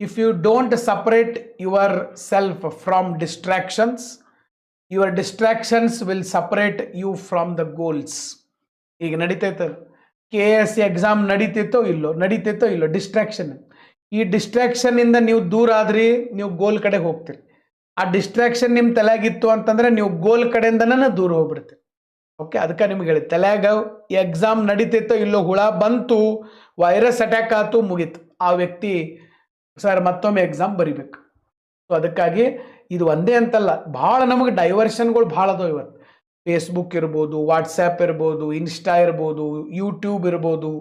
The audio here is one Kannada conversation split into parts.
If you don't separate yourself from distractions, your distractions will separate you from the goals. ಈಗ ನಡೀತೈತೆ KS ಎಕ್ಸಾಮ್ ನಡೀತೈತೋ ಇಲ್ಲೋ ಡಿಸ್ಟ್ರಾಕ್ಷನ್. ಈ ಡಿಸ್ಟ್ರಾಕ್ಷನ್ ಇಂದ ನೀವು ದೂರ ಆದ್ರಿ, ನೀವು ಗೋಲ್ ಕಡೆ ಹೋಗ್ತೀರಿ. ಆ ಡಿಸ್ಟ್ರಾಕ್ಷನ್ ನಿಮ್ಮ ತಲೆಯಾಗಿತ್ತು ಅಂತಂದ್ರೆ ನೀವು ಗೋಲ್ ಕಡೆಯಿಂದನೇ ದೂರ ಹೋಗ್ಬಿಡ್ತೀರಿ. ಓಕೆ, ಅದಕ್ಕೆ ನಿಮ್ಗೆ ಹೇಳಿ, ತಲೆಯಾಗ ಎಕ್ಸಾಮ್ ನಡೀತೈತೋ ಇಲ್ಲೋ, ಹುಳ ಬಂತು, ವೈರಸ್ ಅಟ್ಯಾಕ್ ಆಯ್ತು, ಮುಗೀತು, ಆ ವ್ಯಕ್ತಿ ಸರ್ ಮತ್ತೊಮ್ಮೆ ಎಕ್ಸಾಮ್ ಬರಿಬೇಕು. ಸೊ ಅದಕ್ಕಾಗಿ ಇದು ಒಂದೇ ಅಂತಲ್ಲ, ಭಾಳ ನಮಗೆ ಡೈವರ್ಷನ್ಗಳು ಭಾಳ ಅದಾವ ಇವತ್ತು. ಫೇಸ್ಬುಕ್ ಇರ್ಬೋದು, ವಾಟ್ಸ್ಯಾಪ್ ಇರ್ಬೋದು, ಇನ್ಸ್ಟಾ ಇರ್ಬೋದು, ಯೂಟ್ಯೂಬ್ ಇರ್ಬೋದು,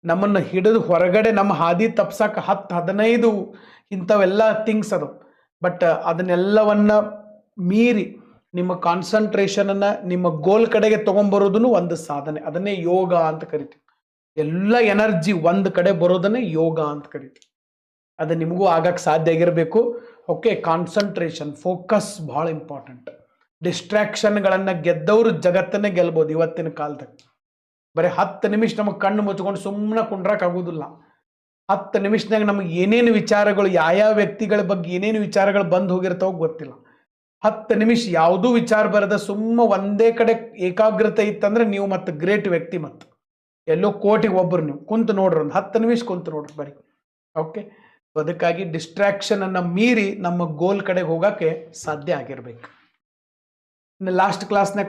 ನಮ್ಮನ್ನು ಹಿಡಿದು ಹೊರಗಡೆ ನಮ್ಮ ಹಾದಿ ತಪ್ಸಕ್ಕೆ 10-15 ಇಂಥವೆಲ್ಲ ಥಿಂಗ್ಸ್ ಅದು. ಬಟ್ ಅದನ್ನೆಲ್ಲವನ್ನ ಮೀರಿ ನಿಮ್ಮ ಕಾನ್ಸಂಟ್ರೇಷನನ್ನು ನಿಮ್ಮ ಗೋಲ್ ಕಡೆಗೆ ತೊಗೊಂಬರೋದನ್ನು ಒಂದು ಸಾಧನೆ. ಅದನ್ನೇ ಯೋಗ ಅಂತ ಕರಿತೀವಿ. ಎಲ್ಲ ಎನರ್ಜಿ ಒಂದು ಕಡೆ ಬರೋದನ್ನೇ ಯೋಗ ಅಂತ ಕರಿತೀವಿ. ಅದು ನಿಮಗೂ ಆಗಕ್ಕೆ ಸಾಧ್ಯ ಆಗಿರಬೇಕು. ಓಕೆ, ಕಾನ್ಸಂಟ್ರೇಷನ್, ಫೋಕಸ್ ಭಾಳ ಇಂಪಾರ್ಟೆಂಟ್. ಡಿಸ್ಟ್ರಾಕ್ಷನ್ಗಳನ್ನು ಗೆದ್ದವರು ಜಗತ್ತನ್ನೇ ಗೆಲ್ಬೋದು ಇವತ್ತಿನ ಕಾಲದಾಗ. ಬರೀ 10 ನಿಮಿಷ ನಮಗೆ ಕಣ್ಣು ಮುಚ್ಕೊಂಡು ಸುಮ್ಮನೆ ಕುಂಡ್ರಕ್ಕಾಗೋದಿಲ್ಲ. 10 ನಿಮಿಷದಾಗ ನಮಗೆ ಏನೇನು ವಿಚಾರಗಳು, ಯಾವ ವ್ಯಕ್ತಿಗಳ ಬಗ್ಗೆ ಏನೇನು ವಿಚಾರಗಳು ಬಂದು ಹೋಗಿರ್ತಾವ ಗೊತ್ತಿಲ್ಲ. 10 ನಿಮಿಷ ಯಾವುದೂ ವಿಚಾರ ಬರದ ಒಂದೇ ಕಡೆ ಏಕಾಗ್ರತೆ ಇತ್ತಂದ್ರೆ ನೀವು ಮತ್ತೆ ಗ್ರೇಟ್ ವ್ಯಕ್ತಿ. ಮತ್ತು ಎಲ್ಲೋ ಕೋಟಿಗೆ ಒಬ್ಬರು ನೀವು ಕುಂತು ನೋಡ್ರಿ, ಒಂದು 10 ನಿಮಿಷ ಕುಂತು ನೋಡ್ರಿ ಬರೀ. ಓಕೆ, ಅದಕ್ಕಾಗಿ ಡಿಸ್ಟ್ರಾಕ್ಷನನ್ನು ಮೀರಿ ನಮ್ಮ ಗೋಲ್ ಕಡೆಗೆ ಹೋಗೋಕ್ಕೆ ಸಾಧ್ಯ ಆಗಿರ್ಬೇಕು. ಇನ್ನು ಲಾಸ್ಟ್ ಕ್ಲಾಸ್ನಾಗ